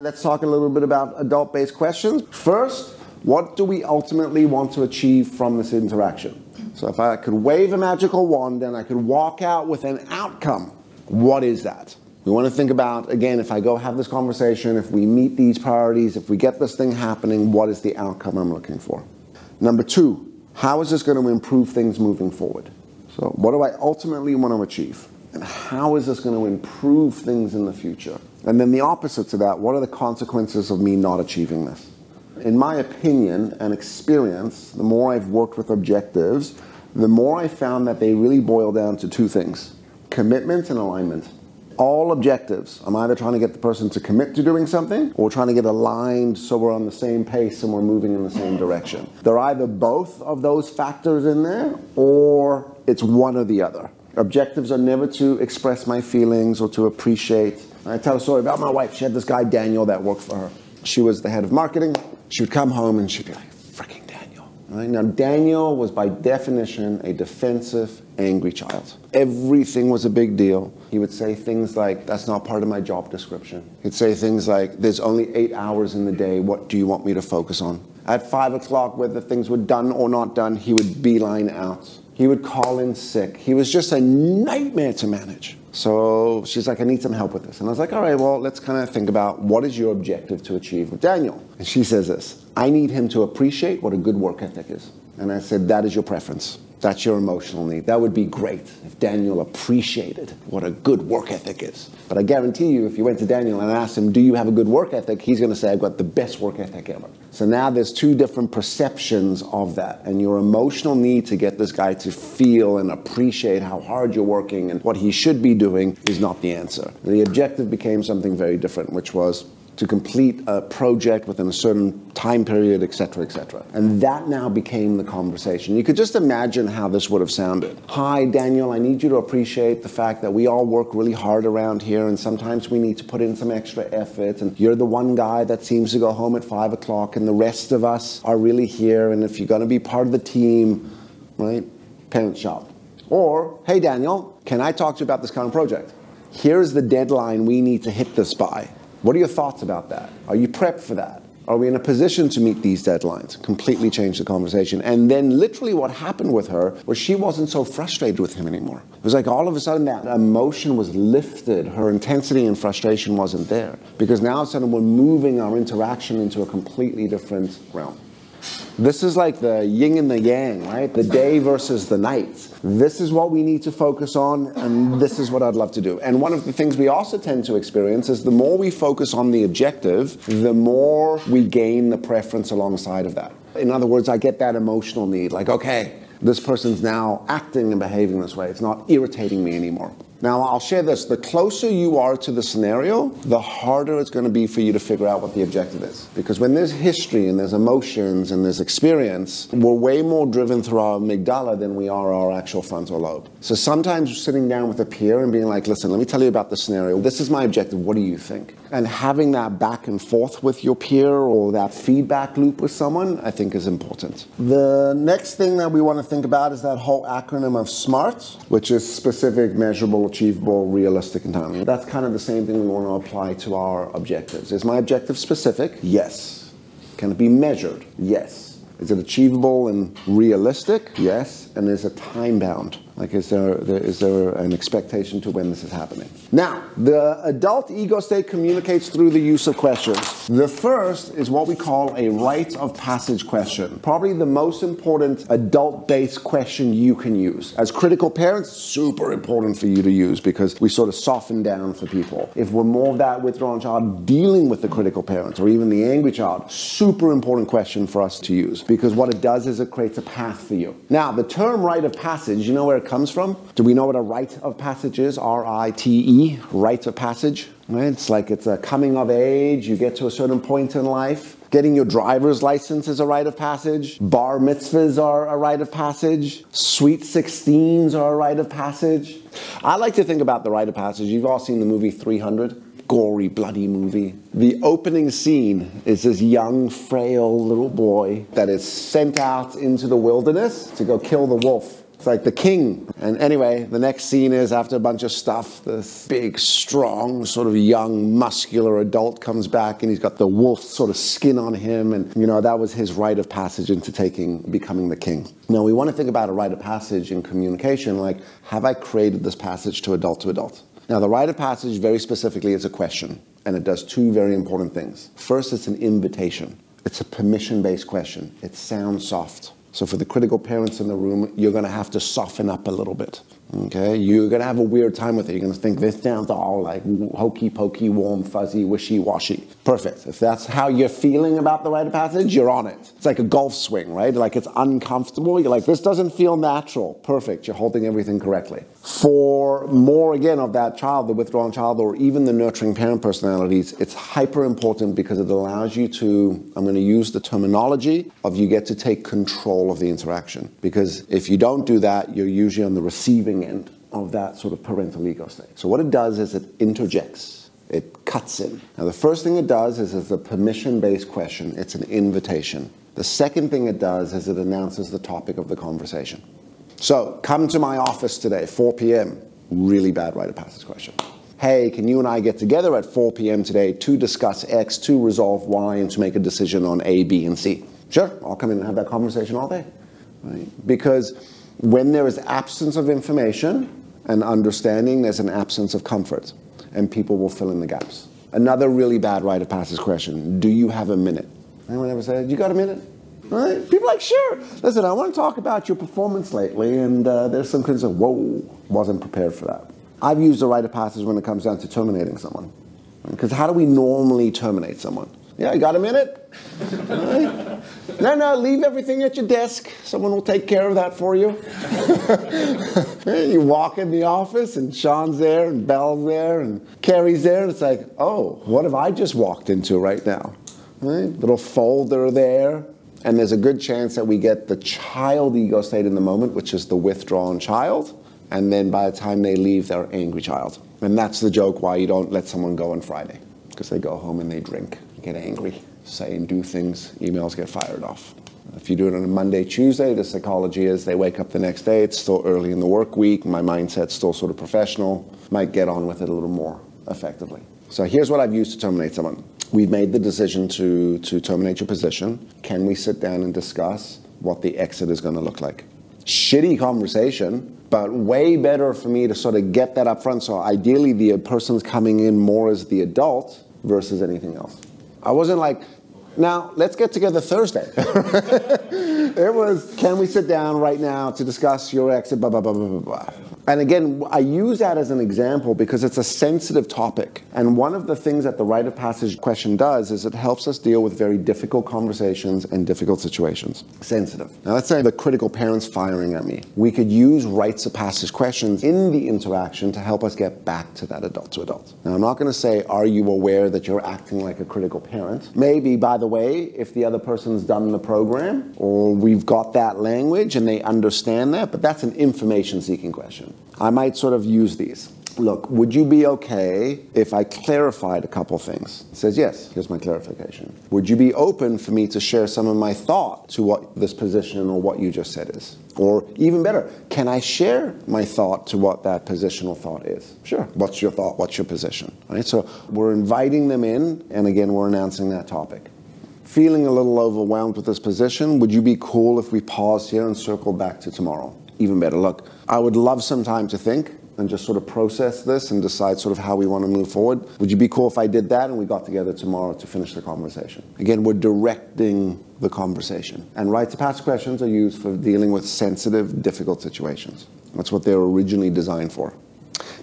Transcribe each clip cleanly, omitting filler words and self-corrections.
Let's talk a little bit about adult-based questions. First, what do we ultimately want to achieve from this interaction? So if I could wave a magical wand and I could walk out with an outcome, what is that? We want to think about, again, if I go have this conversation, if we meet these priorities, if we get this thing happening, what is the outcome I'm looking for? Number two, how is this going to improve things moving forward? So what do I ultimately want to achieve? And how is this going to improve things in the future? And then the opposite to that, what are the consequences of me not achieving this? In my opinion and experience, the more I've worked with objectives, the more I found that they really boil down to two things: commitment and alignment. All objectives, I'm either trying to get the person to commit to doing something or trying to get aligned so we're on the same pace and we're moving in the same direction. They're either both of those factors in there or it's one or the other. Objectives are never to express my feelings or to appreciate. I tell a story about my wife. She had this guy, Daniel, that worked for her. She was the head of marketing. She would come home and she'd be like, freaking Daniel. Right? Now, Daniel was by definition a defensive, angry child. Everything was a big deal. He would say things like, that's not part of my job description. He'd say things like, there's only 8 hours in the day. What do you want me to focus on? At 5 o'clock, whether things were done or not done, he would beeline out. He would call in sick. He was just a nightmare to manage. So she's like, I need some help with this. And I was like, all right, well, let's kind of think about what is your objective to achieve with Daniel? And she says this: I need him to appreciate what a good work ethic is. And I said, that is your preference. That's your emotional need. That would be great if Daniel appreciated what a good work ethic is. But I guarantee you, if you went to Daniel and asked him, do you have a good work ethic? He's going to say, I've got the best work ethic ever. So now there's two different perceptions of that. And your emotional need to get this guy to feel and appreciate how hard you're working and what he should be doing is not the answer. The objective became something very different, which was to complete a project within a certain time period, et cetera, et cetera. And that now became the conversation. You could just imagine how this would have sounded. Hi, Daniel, I need you to appreciate the fact that we all work really hard around here and sometimes we need to put in some extra effort, and you're the one guy that seems to go home at 5 o'clock and the rest of us are really here, and if you're gonna be part of the team, right, parent child. Or, hey, Daniel, can I talk to you about this current project? Here's the deadline we need to hit this by. What are your thoughts about that? Are you prepped for that? Are we in a position to meet these deadlines? Completely changed the conversation. And then literally what happened with her was she wasn't so frustrated with him anymore. It was like all of a sudden that emotion was lifted. Her intensity and frustration wasn't there. Because now all of a sudden we're moving our interaction into a completely different realm. This is like the yin and the yang, right? The day versus the night. This is what we need to focus on, and this is what I'd love to do. And one of the things we also tend to experience is the more we focus on the objective, the more we gain the preference alongside of that. In other words, I get that emotional need, like, okay, this person's now acting and behaving this way. It's not irritating me anymore. Now, I'll share this. The closer you are to the scenario, the harder it's going to be for you to figure out what the objective is. Because when there's history and there's emotions and there's experience, we're way more driven through our amygdala than we are our actual frontal lobe. So sometimes sitting down with a peer and being like, listen, let me tell you about the scenario. This is my objective. What do you think? And having that back and forth with your peer or that feedback loop with someone, I think is important. The next thing that we want to think about is that whole acronym of SMART, which is specific, measurable, achievable, realistic, and timely. That's kind of the same thing we want to apply to our objectives. Is my objective specific? Yes. Can it be measured? Yes. Is it achievable and realistic? Yes. And is it time bound? Like, is there an expectation to when this is happening? Now, the adult ego state communicates through the use of questions. The first is what we call a rite of passage question. Probably the most important adult-based question you can use. As critical parents, super important for you to use because we sort of soften down for people. If we're more of that withdrawn child dealing with the critical parent or even the angry child, super important question for us to use because what it does is it creates a path for you. Now, the term rite of passage, you know where it comes from? Do we know what a rite of passage is? R-I-T-E, rite of passage. Right? It's like it's a coming of age. You get to a certain point in life. Getting your driver's license is a rite of passage. Bar mitzvahs are a rite of passage. Sweet 16s are a rite of passage. I like to think about the rite of passage. You've all seen the movie 300. Gory, bloody movie. The opening scene is this young, frail little boy that is sent out into the wilderness to go kill the wolf. It's like the king. And anyway, the next scene is after a bunch of stuff, this big, strong, sort of young, muscular adult comes back and he's got the wolf sort of skin on him. And, you know, that was his rite of passage into becoming the king. Now, we want to think about a rite of passage in communication, like, have I created this passage to adult to adult? Now, the rite of passage, very specifically, is a question. And it does two very important things. First, it's an invitation. It's a permission-based question. It sounds soft. So for the critical parents in the room, you're going to have to soften up a little bit. Okay? You're going to have a weird time with it. You're going to think this sounds all like hokey pokey, warm, fuzzy, wishy-washy. Perfect. If that's how you're feeling about the rite of passage, you're on it. It's like a golf swing, right? Like it's uncomfortable. You're like, this doesn't feel natural. Perfect. You're holding everything correctly. For more, again, of that child, the withdrawn child, or even the nurturing parent personalities, it's hyper important because it allows you to, I'm going to use the terminology of you get to take control of the interaction. Because if you don't do that, you're usually on the receiving end of that sort of parental ego state. So what it does is it interjects. It cuts in. Now the first thing it does is it's a permission-based question. It's an invitation. The second thing it does is it announces the topic of the conversation. So, come to my office today, 4 p.m. Really bad rite of passage question. Hey, can you and I get together at 4 p.m. today to discuss X, to resolve Y, and to make a decision on A, B, and C? Sure, I'll come in and have that conversation all day. Right? Because when there is absence of information and understanding, there's an absence of comfort. And people will fill in the gaps. Another really bad rite of passage question. Do you have a minute? Anyone ever say, you got a minute? Right? People are like, sure. Listen, I want to talk about your performance lately, and there's some concern. Whoa, wasn't prepared for that. I've used the rite of passage when it comes down to terminating someone. Because how do we normally terminate someone? Yeah, you got a minute? Right? No, leave everything at your desk. Someone will take care of that for you. You walk in the office, and Sean's there, and Belle's there, and Carrie's there, and it's like, oh, what have I just walked into right now? Right? Little folder there. And there's a good chance that we get the child ego state in the moment, which is the withdrawn child. And then by the time they leave, they're angry child. And that's the joke why you don't let someone go on Friday. Because they go home and they drink, get angry, say and do things, emails get fired off. If you do it on a Monday, Tuesday, the psychology is they wake up the next day, it's still early in the work week, my mindset's still sort of professional, might get on with it a little more effectively. So here's what I've used to terminate someone. We've made the decision to terminate your position. Can we sit down and discuss what the exit is going to look like? Shitty conversation, but way better for me to sort of get that up front. So ideally, the person's coming in more as the adult versus anything else. I wasn't like, now, let's get together Thursday. It was, can we sit down right now to discuss your exit, blah, blah, blah, blah, blah, blah. And again, I use that as an example because it's a sensitive topic. And one of the things that the rite of passage question does is it helps us deal with very difficult conversations and difficult situations. Sensitive. Now let's say the critical parent's firing at me. We could use rites of passage questions in the interaction to help us get back to that adult to adult. Now I'm not going to say, are you aware that you're acting like a critical parent? Maybe, by the way, if the other person's done the program or we've got that language and they understand that, but that's an information-seeking question. I might sort of use these. Look, would you be okay if I clarified a couple things? It says, yes, here's my clarification. Would you be open for me to share some of my thought to what this position or what you just said is? Or even better, can I share my thought to what that positional thought is? Sure. What's your thought? What's your position? Right? So we're inviting them in, and again, we're announcing that topic. Feeling a little overwhelmed with this position, would you be cool if we paused here and circled back to tomorrow? Even better. Look, I would love some time to think and just sort of process this and decide sort of how we want to move forward. Would you be cool if I did that and we got together tomorrow to finish the conversation? Again, we're directing the conversation. And rites of passage questions are used for dealing with sensitive, difficult situations. That's what they were originally designed for.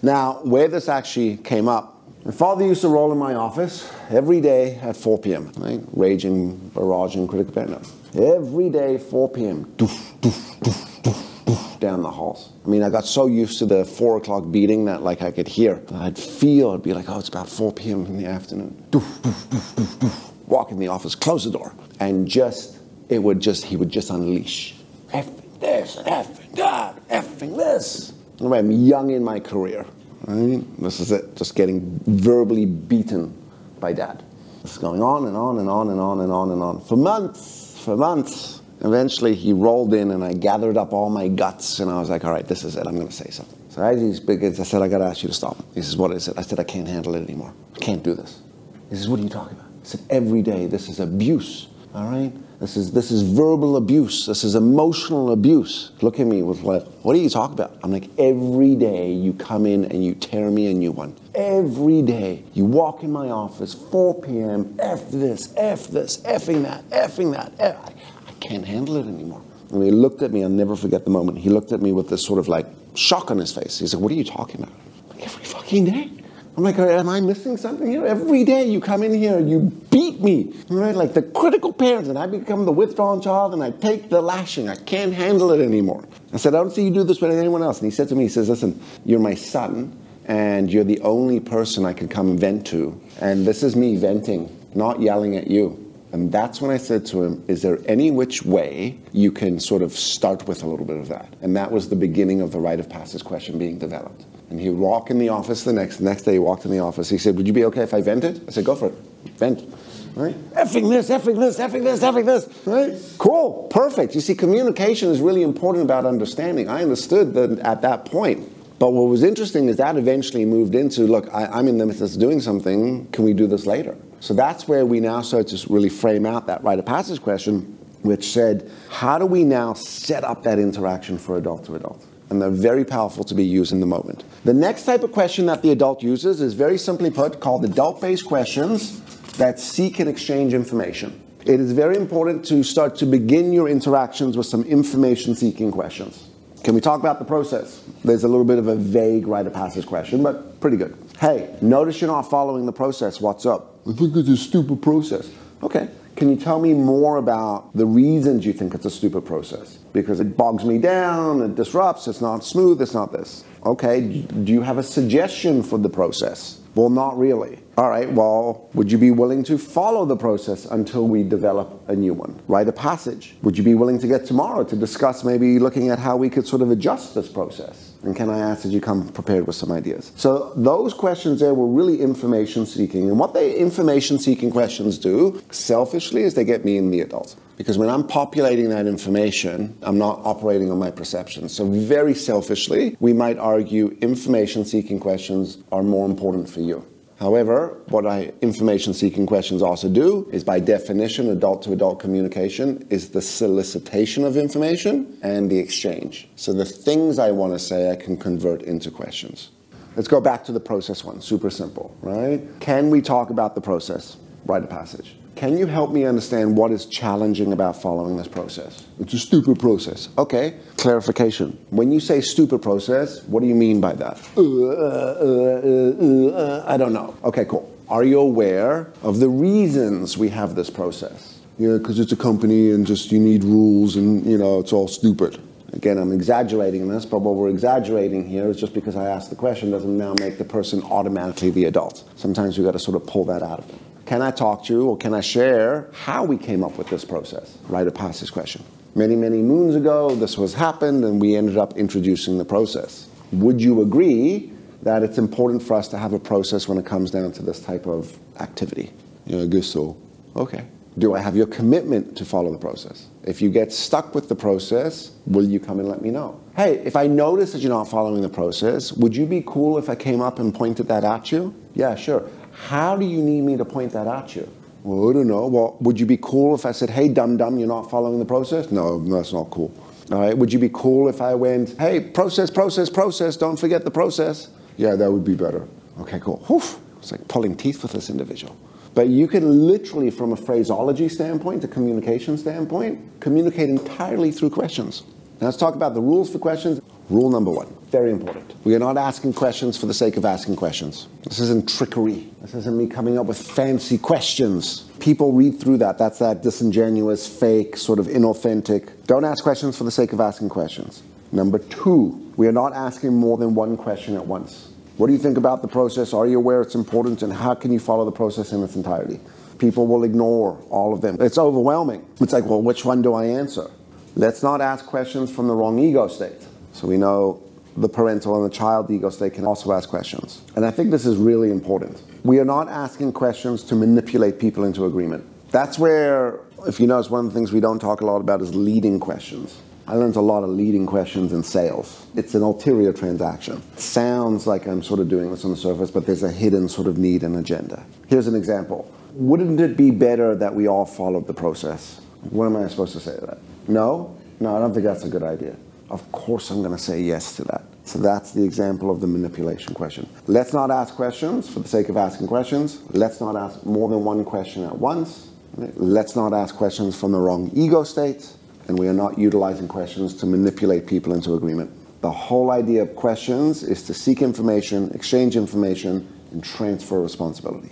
Now, where this actually came up, my father used to roll in my office every day at 4 p.m., right? Raging, barraging, critical parent. Every day, 4 p.m., doof, doof, doof, doof, doof, down the halls. I mean, I got so used to the 4 o'clock beating that like I could hear. I'd be like, oh, it's about 4 p.m. in the afternoon. Doof, doof, doof, doof, doof. Walk in the office, close the door. And he would just unleash. Effing this, effing that, effing this. Anyway, I'm young in my career. Right? This is it, just getting verbally beaten by dad. This is going on and on and on and on and on and on for months. Eventually he rolled in and I gathered up all my guts and I was like, all right, this is it. I'm going to say something. So as he begins, I said, I got to ask you to stop. He says, what is it? I said, I can't handle it anymore. I can't do this. He says, what are you talking about? I said, every day this is abuse, all right? This is verbal abuse. This is emotional abuse. Look at me with like, what are you talking about? I'm like, every day you come in and you tear me a new one. Every day you walk in my office, 4 p.m., F this, effing that. I can't handle it anymore. And he looked at me, I'll never forget the moment. He looked at me with this sort of like shock on his face. He said, what are you talking about? I'm like, every fucking day. I'm like, am I missing something here? Every day you come in here, you beat me, right? Like the critical parent, and I become the withdrawn child, and I take the lashing. I can't handle it anymore. I said, I don't see you do this with anyone else. And he said to me, he says, listen, you're my son, and you're the only person I can come and vent to. And this is me venting, not yelling at you. And that's when I said to him, is there any which way you can sort of start with a little bit of that? And that was the beginning of the rite of passage question being developed. And he would walk in the office the next day he walked in the office. He said, would you be okay if I vented? I said, go for it. Vent. Right? Effing this. Right? Cool. Perfect. You see, communication is really important about understanding. I understood that at that point. But what was interesting is that eventually moved into, look, I'm in the midst of doing something. Can we do this later? So that's where we now start to really frame out that rite of passage question, which said, how do we now set up that interaction for adult to adult? And they're very powerful to be used in the moment. The next type of question that the adult uses is very simply put called adult-based questions that seek and exchange information. It is very important to start to begin your interactions with some information-seeking questions. Can we talk about the process? There's a little bit of a vague rite of passage question, but pretty good. Hey, notice you're not following the process. What's up? I think it's a stupid process. Okay. Can you tell me more about the reasons you think it's a stupid process? Because it bogs me down, it disrupts, it's not smooth, it's not this. Okay, do you have a suggestion for the process? Well, not really. All right, well, would you be willing to follow the process until we develop a new one? Rite of passage. Would you be willing to get tomorrow to discuss maybe looking at how we could sort of adjust this process? And can I ask that you come prepared with some ideas? So those questions there were really information seeking. And what the information seeking questions do, selfishly, is they get me and the adult. Because when I'm populating that information, I'm not operating on my perception. So very selfishly, we might argue information-seeking questions are more important for you. However, what information-seeking questions also do is, by definition, adult-to-adult communication is the solicitation of information and the exchange. So the things I want to say, I can convert into questions. Let's go back to the process one. Super simple, right? Can we talk about the process? Rite of passage. Can you help me understand what is challenging about following this process? It's a stupid process. Okay, clarification. When you say stupid process, what do you mean by that? I don't know. Okay, cool. Are you aware of the reasons we have this process? Yeah, because it's a company and just you need rules and, you know, it's all stupid. Again, I'm exaggerating this, but what we're exaggerating here is just because I asked the question doesn't now make the person automatically the adult. Sometimes we've got to sort of pull that out of them. Can I talk to you or can I share how we came up with this process? Rite of passage question. Many, many moons ago, this was happened and we ended up introducing the process. Would you agree that it's important for us to have a process when it comes down to this type of activity? Yeah, I guess so. Okay. Do I have your commitment to follow the process? If you get stuck with the process, will you come and let me know? Hey, if I notice that you're not following the process, would you be cool if I came up and pointed that at you? Yeah, sure. How do you need me to point that at you? Well, I don't know. Well, would you be cool if I said, hey, dum-dum, you're not following the process? No, that's not cool. All right. Would you be cool if I went, hey, process, don't forget the process? Yeah, that would be better. Okay, cool. Whew. It's like pulling teeth with this individual. But you can literally, from a phraseology standpoint, a communication standpoint, communicate entirely through questions. Now let's talk about the rules for questions. Rule number one, very important. We are not asking questions for the sake of asking questions. This isn't trickery. This isn't me coming up with fancy questions. People read through that. That's that disingenuous, fake, sort of inauthentic. Don't ask questions for the sake of asking questions. Number two, we are not asking more than one question at once. What do you think about the process? Are you aware it's important? And how can you follow the process in its entirety? People will ignore all of them. It's overwhelming. It's like, well, which one do I answer? Let's not ask questions from the wrong ego state. So we know the parental and the child ego state can also ask questions. And I think this is really important. We are not asking questions to manipulate people into agreement. That's where if you notice, one of the things we don't talk a lot about is leading questions. I learned a lot of leading questions in sales. It's an ulterior transaction. It sounds like I'm sort of doing this on the surface, but there's a hidden sort of need and agenda. Here's an example. Wouldn't it be better that we all followed the process? What am I supposed to say to that? No? No, I don't think that's a good idea. Of course I'm going to say yes to that. So that's the example of the manipulation question. Let's not ask questions for the sake of asking questions. Let's not ask more than one question at once. Let's not ask questions from the wrong ego state. And we are not utilizing questions to manipulate people into agreement. The whole idea of questions is to seek information, exchange information, and transfer responsibility.